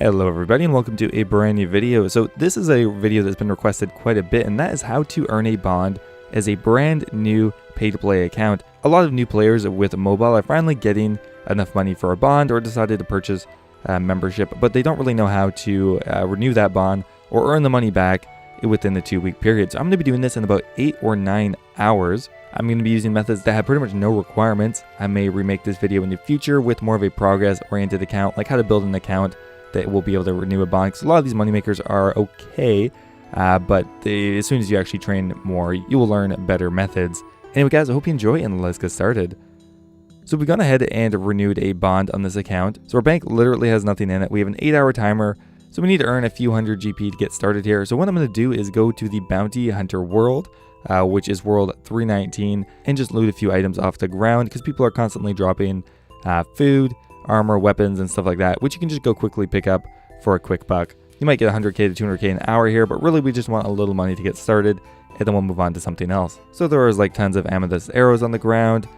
Hello everybody and welcome to a brand new video. So this is a video that's been requested quite a bit, and that is how to earn a bond as a brand new pay-to-play account. A lot of new players with mobile are finally getting enough money for a bond or decided to purchase membership, but they don't really know how to renew that bond or earn the money back within the 2-week period. So I'm going to be doing this in about 8 or 9 hours. I'm going to be using methods that have pretty much no requirements. I may remake this video in the future with more of a progress-oriented account, like how to build an account that will be able to renew a bond, because a lot of these moneymakers are okay, but as soon as you actually train more, you will learn better methods. Anyway guys, I hope you enjoy and let's get started. So we've gone ahead and renewed a bond on this account. So our bank literally has nothing in it. We have an 8-hour timer, so we need to earn a few hundred GP to get started here. So what I'm going to do is go to the Bounty Hunter world, which is world 319, and just loot a few items off the ground, because people are constantly dropping food, armor, weapons, and stuff like that, which you can just go quickly pick up for a quick buck. You might get 100k to 200k an hour here, but really we just want a little money to get started, and then we'll move on to something else. So there is like tons of amethyst arrows on the ground.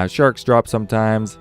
Sharks drop sometimes.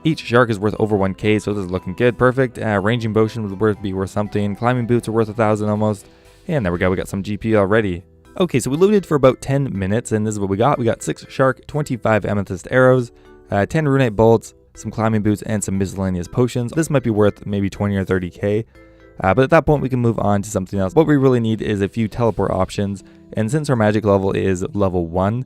Each shark is worth over 1k, so this is looking good. Perfect. Ranging potion would be worth something. Climbing boots are worth 1,000 almost. And there we go, we got some GP already. Okay, so we looted for about 10 minutes, and this is what we got. We got 6 shark, 25 amethyst arrows, 10 runite bolts, some climbing boots, and some miscellaneous potions. This might be worth maybe 20 or 30k, but at that point we can move on to something else. What we really need is a few teleport options, and since our magic level is level 1,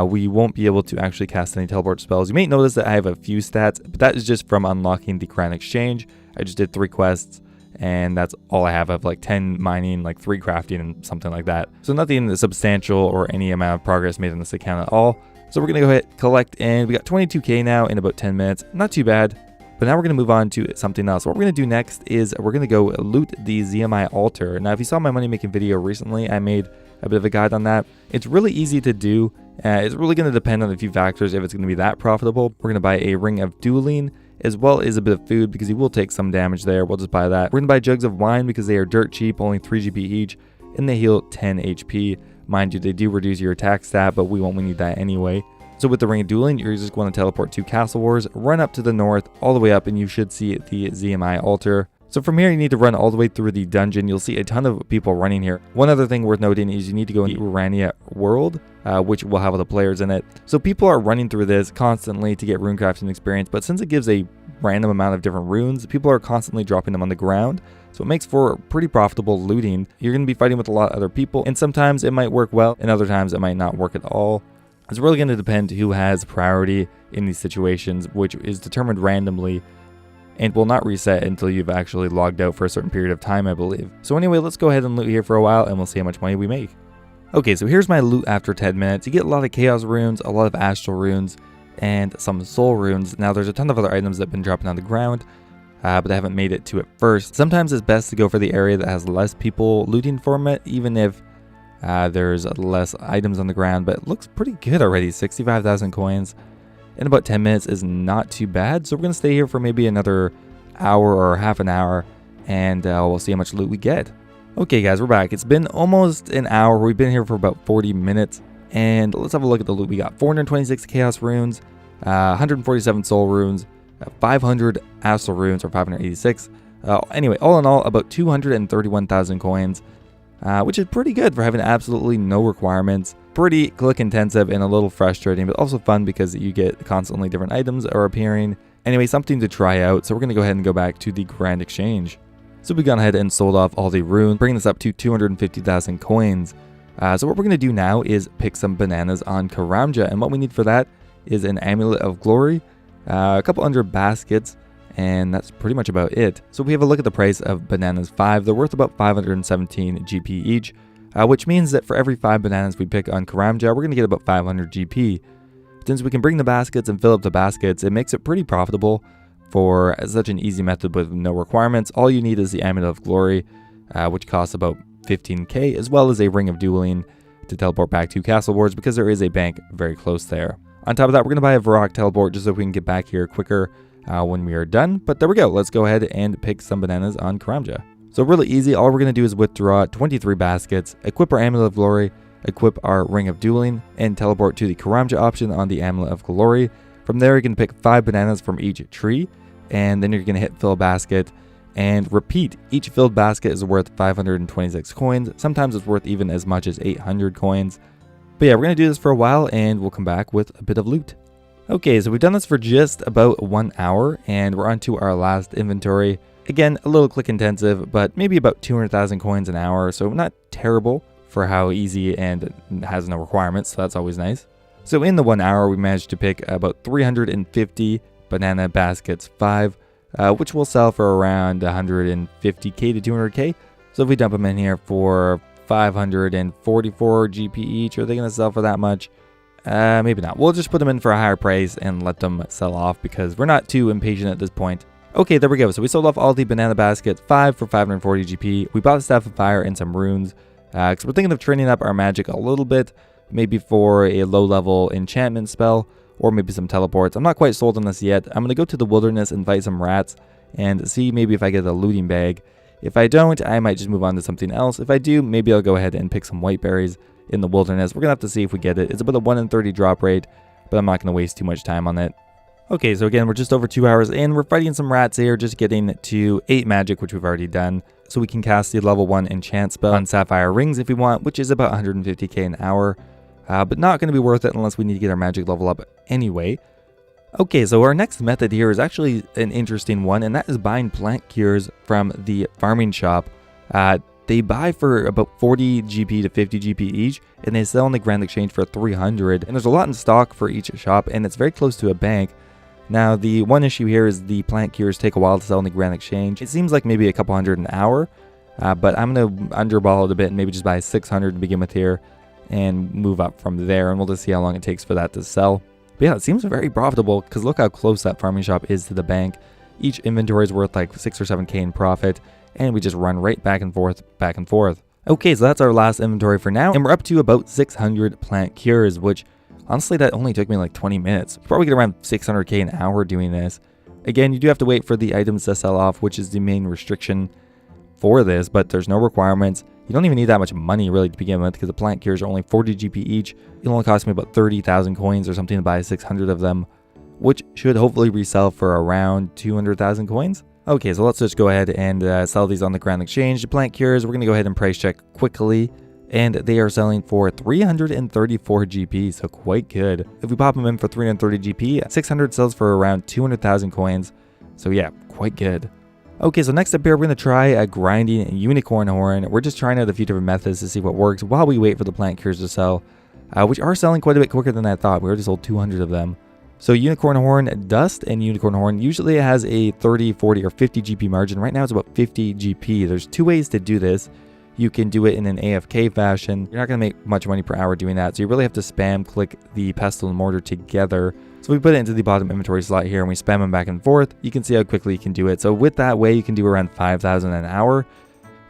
we won't be able to actually cast any teleport spells. You may notice that I have a few stats, but that is just from unlocking the Crown Exchange. I just did 3 quests, and that's all I have. I have like 10 mining, like 3 crafting, and something like that. So nothing substantial or any amount of progress made on this account at all. So we're going to go ahead, collect, and we got 22k now in about 10 minutes. Not too bad, but now we're going to move on to something else. What we're going to do next is we're going to go loot the Zmi Altar. Now, if you saw my money making video recently, I made a bit of a guide on that. It's really easy to do. It's really going to depend on a few factors if it's going to be that profitable. We're going to buy a ring of dueling as well as a bit of food, because you will take some damage there. We'll just buy that. We're going to buy jugs of wine because they are dirt cheap, only 3 GP each, and they heal 10 HP. Mind you, they do reduce your attack stat, but we won't need that anyway. So with the ring of dueling, you're just going to teleport to Castle Wars, run up to the north, all the way up, and you should see the Zmi Altar. So from here, you need to run all the way through the dungeon. You'll see a ton of people running here. One other thing worth noting is you need to go in the Urania world, which will have all the players in it. So people are running through this constantly to get rune crafting experience, but since it gives a random amount of different runes, people are constantly dropping them on the ground. So it makes for pretty profitable looting. You're going to be fighting with a lot of other people, and sometimes it might work well, and other times it might not work at all. It's really going to depend who has priority in these situations, which is determined randomly and will not reset until you've actually logged out for a certain period of time, I believe. So anyway, let's go ahead and loot here for a while, and we'll see how much money we make. Okay, so here's my loot after 10 minutes. You get a lot of chaos runes, a lot of astral runes, and some soul runes. Now there's a ton of other items that have been dropping on the ground, but they haven't made it to it first. Sometimes it's best to go for the area that has less people looting from it, even if there's less items on the ground, but it looks pretty good already. 65,000 coins in about 10 minutes is not too bad. So we're going to stay here for maybe another hour or half an hour, and we'll see how much loot we get. Okay guys, we're back. It's been almost an hour. We've been here for about 40 minutes, and let's have a look at the loot. We got 426 chaos runes, 147 soul runes, 500 astral runes, or 586. Anyway, all in all, about 231,000 coins. Which is pretty good for having absolutely no requirements. Pretty click intensive and a little frustrating, but also fun because you get constantly different items are appearing. Anyway, something to try out. So we're going to go ahead and go back to the Grand Exchange. So we've gone ahead and sold off all the runes, bringing this up to 250,000 coins. So what we're going to do now is pick some bananas on Karamja, and what we need for that is an Amulet of Glory, a couple under baskets, and that's pretty much about it. So we have a look at the price of bananas 5. They're worth about 517 GP each, which means that for every 5 bananas we pick on Karamja, we're going to get about 500 GP. Since we can bring the baskets and fill up the baskets, it makes it pretty profitable for such an easy method with no requirements. All you need is the Amulet of Glory, which costs about 15k, as well as a Ring of Dueling to teleport back to Castle Wars, because there is a bank very close there. On top of that, we're going to buy a Varrock teleport just so we can get back here quicker when we are done. But there we go. Let's go ahead and pick some bananas on Karamja. So really easy. All we're going to do is withdraw 23 baskets, equip our Amulet of Glory, equip our Ring of Dueling, and teleport to the Karamja option on the Amulet of Glory. From there, you can pick 5 bananas from each tree, and then you're going to hit fill a basket, and repeat. Each filled basket is worth 526 coins. Sometimes it's worth even as much as 800 coins. But yeah, we're going to do this for a while and we'll come back with a bit of loot. Okay, so we've done this for just about 1 hour and we're on to our last inventory. Again, a little click intensive, but maybe about 200,000 coins an hour, so not terrible for how easy and has no requirements, so that's always nice. So in the 1 hour, we managed to pick about 350 banana baskets 5, which will sell for around 150k to 200k. So if we dump them in here for 544 GP each, are they going to sell for that much? Maybe not. We'll just put them in for a higher price and let them sell off because we're not too impatient at this point. Okay, there we go. So we sold off all the banana baskets 5 for 540 GP. We bought the Staff of Fire and some runes because we're thinking of training up our magic a little bit, maybe for a low level enchantment spell or maybe some teleports. I'm not quite sold on this yet. I'm going to go to the wilderness and fight some rats and see maybe if I get a looting bag. If I don't, I might just move on to something else. If I do, maybe I'll go ahead and pick some white berries in the wilderness. We're going to have to see if we get it. It's about a 1 in 30 drop rate, but I'm not going to waste too much time on it. Okay, so again, we're just over 2 hours in. We're fighting some rats here, just getting to 8 magic, which we've already done. So we can cast the level 1 enchant spell on sapphire rings if we want, which is about 150k an hour. But not going to be worth it unless we need to get our magic level up anyway. Okay, so our next method here is actually an interesting one, and that is buying plant cures from the farming shop. They buy for about 40 GP to 50 GP each, and they sell on the Grand Exchange for 300. And there's a lot in stock for each shop, and it's very close to a bank. Now, the one issue here is the plant cures take a while to sell on the Grand Exchange. It seems like maybe a couple hundred an hour, but I'm going to underball it a bit and maybe just buy 600 to begin with here and move up from there, and we'll just see how long it takes for that to sell. But yeah, it seems very profitable because look how close that farming shop is to the bank. Each inventory is worth like 6 or 7k in profit, and we just run right back and forth, back and forth. Okay, so that's our last inventory for now, and we're up to about 600 plant cures, which honestly, that only took me like 20 minutes. Probably get around 600k an hour doing this. Again, you do have to wait for the items to sell off, which is the main restriction for this, but there's no requirements. You don't even need that much money really to begin with because the plant cures are only 40 GP each. It'll only cost me about 30,000 coins or something to buy 600 of them, which should hopefully resell for around 200,000 coins. Okay, so let's just go ahead and sell these on the Grand Exchange. The plant cures, we're going to go ahead and price check quickly. And they are selling for 334 GP, so quite good. If we pop them in for 330 GP, 600 sells for around 200,000 coins. So yeah, quite good. Okay, so next up here, we're going to try grinding a unicorn horn. We're just trying out a few different methods to see what works while we wait for the plant cures to sell, which are selling quite a bit quicker than I thought. We already sold 200 of them. So unicorn horn dust and unicorn horn usually has a 30, 40, or 50 GP margin. Right now it's about 50 GP. There's two ways to do this. You can do it in an AFK fashion. You're not going to make much money per hour doing that, so you really have to spam click the pestle and mortar together. So we put it into the bottom inventory slot here and we spam them back and forth. You can see how quickly you can do it. So with that way, you can do around 5,000 an hour.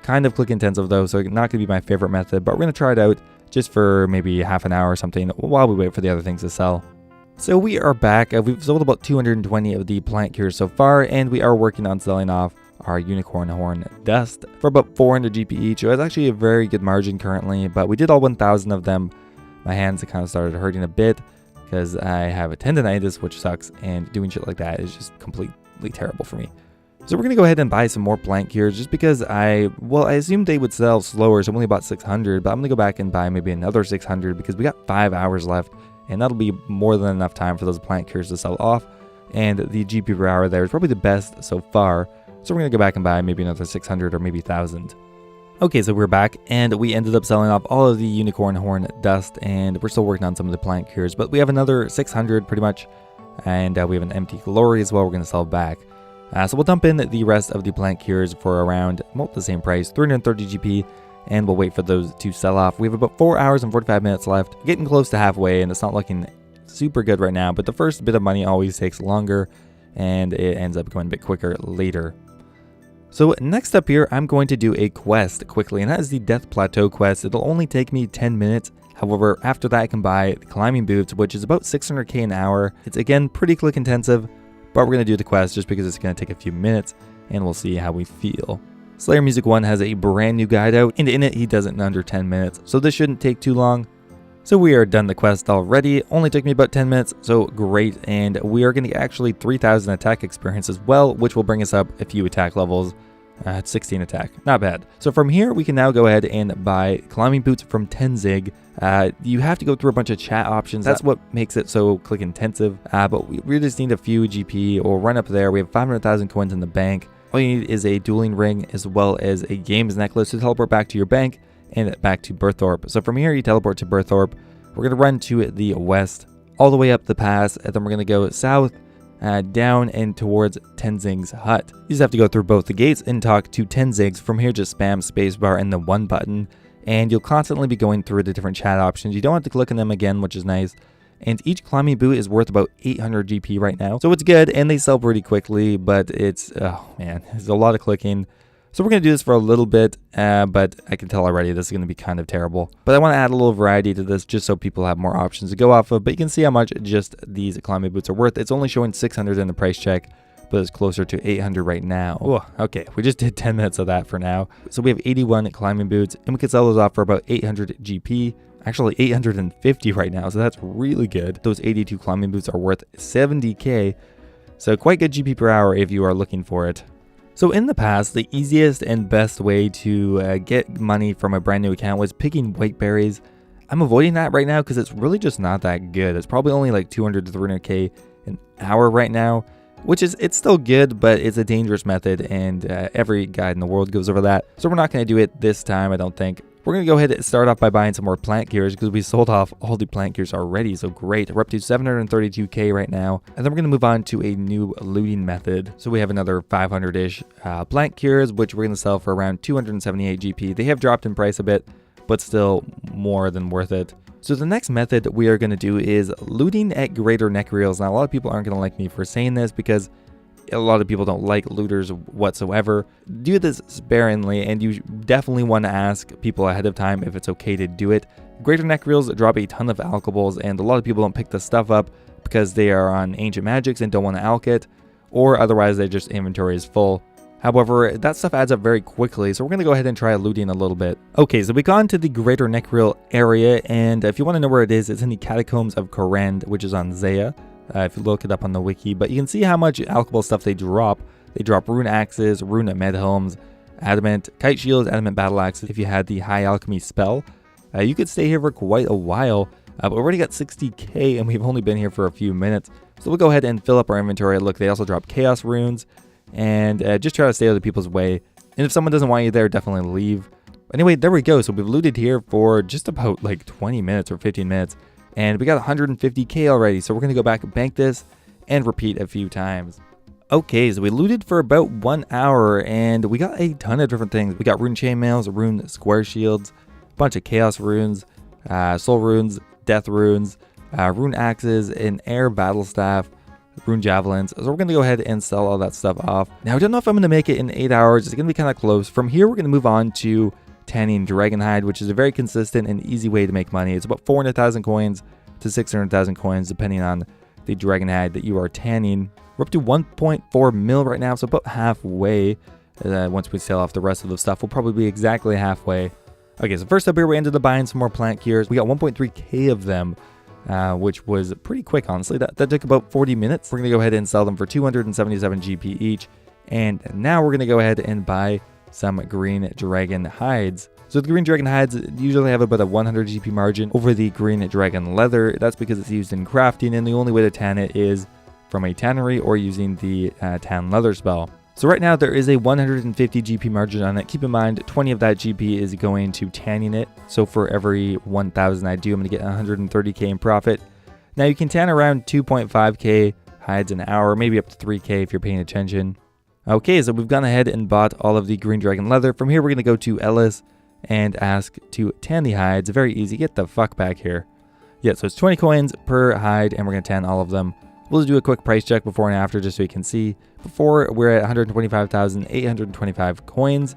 Kind of click intensive though, so not going to be my favorite method, but we're going to try it out just for maybe half an hour or something while we wait for the other things to sell. So we are back. We've sold about 220 of the plant cures so far, and we are working on selling off our unicorn horn dust for about 400 GP each. So it's actually a very good margin currently, but we did all 1,000 of them. My hands kind of started hurting a bit because I have a tendonitis, which sucks, and doing shit like that is just completely terrible for me. So we're going to go ahead and buy some more plant cures just because I assumed they would sell slower, so I only bought 600, but I'm going to go back and buy maybe another 600 because we got 5 hours left, and that'll be more than enough time for those plant cures to sell off, and the GP per hour there is probably the best so far. So we're going to go back and buy maybe another 600 or maybe 1,000. Okay, so we're back, and we ended up selling off all of the unicorn horn dust, and we're still working on some of the plant cures, but we have another 600 pretty much, and we have an empty glory as well we're going to sell back. So we'll dump in the rest of the plant cures for around, well, the same price, 330 GP, and we'll wait for those to sell off. We have about 4 hours and 45 minutes left, getting close to halfway, and it's not looking super good right now, but the first bit of money always takes longer, and it ends up going a bit quicker later. So next up here, I'm going to do a quest quickly, and that is the Death Plateau quest. It'll only take me 10 minutes. However, after that I can buy the climbing boots, which is about 600k an hour. It's again pretty click intensive, but we're going to do the quest just because it's going to take a few minutes, and we'll see how we feel. Slayer Music 1 has a brand new guide out, and in it he does it in under 10 minutes, so this shouldn't take too long. So we are done the quest already. Only took me about 10 minutes, so great. And we are going to get actually 3,000 attack experience as well, which will bring us up a few attack levels. It's 16 attack, not bad. So from here, we can now go ahead and buy climbing boots from 10 Zig. You have to go through a bunch of chat options. That's what makes it so click intensive. But we just need a few GP. We'll run up there. We have 500,000 coins in the bank. All you need is a dueling ring as well as a games necklace to teleport back to your bank and back to Berthorpe. So from here, you teleport to Berthorpe. We're going to run to the west, all the way up the pass, and then we're going to go south, down and towards Tenzing's hut. You just have to go through both the gates and talk to Tenzing's. From here, just spam spacebar and the 1 button, and you'll constantly be going through the different chat options. You don't have to click on them again, which is nice. And each climbing boot is worth about 800 GP right now, so it's good, and they sell pretty quickly, but it's, oh man, it's a lot of clicking. So we're going to do this for a little bit, but I can tell already this is going to be kind of terrible. But I want to add a little variety to this just so people have more options to go off of. But you can see how much just these climbing boots are worth. It's only showing 600 in the price check, but it's closer to 800 right now. Oh, okay, we just did 10 minutes of that for now. So we have 81 climbing boots, and we can sell those off for about 800 GP. Actually 850 right now, so that's really good. Those 82 climbing boots are worth 70k, so quite good GP per hour if you are looking for it. So in the past, the easiest and best way to get money from a brand new account was picking white berries. I'm avoiding that right now because it's really just not that good. It's probably only like 200 to 300k an hour right now, which is, it's still good, but it's a dangerous method, and every guide in the world goes over that. So we're not going to do it this time, I don't think. We're going to go ahead and start off by buying some more plant gears because we sold off all the plant gears already, so great. We're up to 732k right now, and then we're going to move on to a new looting method. So we have another 500-ish plant gears, which we're going to sell for around 278 GP. They have dropped in price a bit, but still more than worth it. So the next method we are going to do is looting at greater neck reels. Now, a lot of people aren't going to like me for saying this because a lot of people don't like looters whatsoever. Do this sparingly, and you definitely want to ask people ahead of time if it's okay to do it. Greater neck reels drop a ton of alkables, and a lot of people don't pick this stuff up because they are on ancient magics and don't want to alk it, or otherwise their just inventory is full. However, that stuff adds up very quickly, so we're going to go ahead and try looting a little bit. Okay, so we've gone to the Greater Neck Reel area, and if you want to know where it is, it's in the Catacombs of Korend, which is on Zaya. If you look it up on the wiki, but you can see how much alchable stuff they drop. They drop rune axes, rune med helms, adamant kite shields, adamant battle axes. If you had the high alchemy spell, you could stay here for quite a while. But we already got 60k, and we've only been here for a few minutes. So we'll go ahead and fill up our inventory. Look, they also drop chaos runes, and just try to stay out of people's way. And if someone doesn't want you there, definitely leave. Anyway, there we go. So we've looted here for just about like 20 minutes or 15 minutes. And we got 150k already, so we're going to go back and bank this and repeat a few times. Okay, so we looted for about 1 hour, and we got a ton of different things. We got rune chainmails, rune square shields, a bunch of chaos runes, soul runes, death runes, rune axes, an air battle staff, rune javelins. So we're going to go ahead and sell all that stuff off. Now, I don't know if I'm going to make it in 8 hours. It's going to be kind of close. From here, we're going to move on to tanning dragon hide, which is a very consistent and easy way to make money. It's about 400,000 coins to 600,000 coins depending on the dragon hide that you are tanning. We're up to 1.4 mil right now, so about halfway. Once we sell off the rest of the stuff, we'll probably be exactly halfway. Okay, so first up here, we ended up buying some more plant gears. We got 1.3k of them, which was pretty quick, honestly. That took about 40 minutes. We're going to go ahead and sell them for 277 GP each. And now we're going to go ahead and buy some green dragon hides. So the green dragon hides usually have about a 100 GP margin over the green dragon leather. That's because it's used in crafting, and the only way to tan it is from a tannery or using the tan leather spell. So right now there is a 150 GP margin on it. Keep in mind 20 of that GP is going to tanning it. So for every 1,000 I do, I'm going to get 130k in profit. Now you can tan around 2.5k hides an hour, maybe up to 3k if you're paying attention. Okay, so we've gone ahead and bought all of the green dragon leather. From here, we're going to go to Ellis and ask to tan the hides. Very easy. Get the fuck back here. Yeah, so it's 20 coins per hide, and we're going to tan all of them. We'll just do a quick price check before and after just so you can see. Before, we're at 125,825 coins,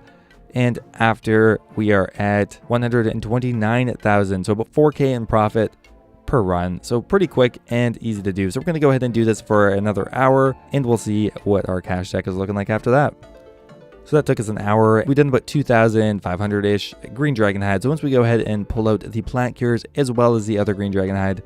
and after, we are at 129,000. So about 4k in profit per run. So pretty quick and easy to do. So we're going to go ahead and do this for another hour, and we'll see what our cash stack is looking like after that. So that took us an hour. We did about 2,500-ish green dragon hide. So once we go ahead and pull out the plant cures as well as the other green dragon hide,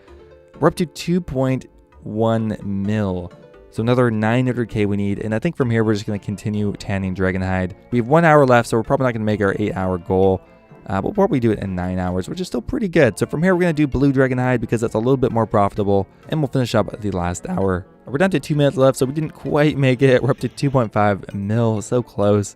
we're up to 2.1 mil. So another 900k we need, and I think from here we're just going to continue tanning Dragonhide. We have 1 hour left, so we're probably not going to make our 8-hour goal, but we'll probably do it in 9 hours, which is still pretty good. So from here we're going to do blue Dragonhide because that's a little bit more profitable, and we'll finish up the last hour. We're down to 2 minutes left, so we didn't quite make it. We're up to 2.5 mil, so close.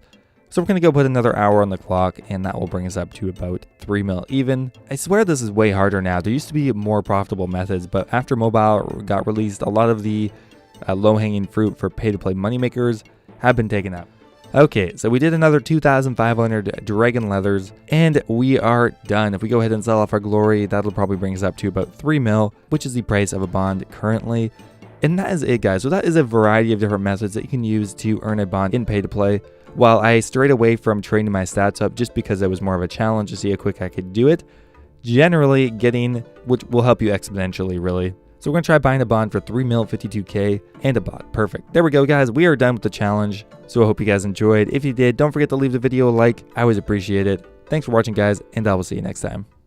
So we're going to go put another hour on the clock, and that will bring us up to about 3 mil even. I swear this is way harder now. There used to be more profitable methods, but after mobile got released, a lot of the low-hanging fruit for pay-to-play moneymakers have been taken out. Okay, so we did another 2,500 dragon leathers, and we are done. If we go ahead and sell off our glory, that'll probably bring us up to about 3 mil, which is the price of a bond currently. And that is it, guys. So that is a variety of different methods that you can use to earn a bond in pay-to-play. While I strayed away from training my stats up just because it was more of a challenge to see how quick I could do it, generally getting, which will help you exponentially, really. So we're going to try buying a bond for 3 mil, 52k, and a bot. Perfect. There we go, guys. We are done with the challenge. So I hope you guys enjoyed. If you did, don't forget to leave the video a like. I always appreciate it. Thanks for watching, guys, and I will see you next time.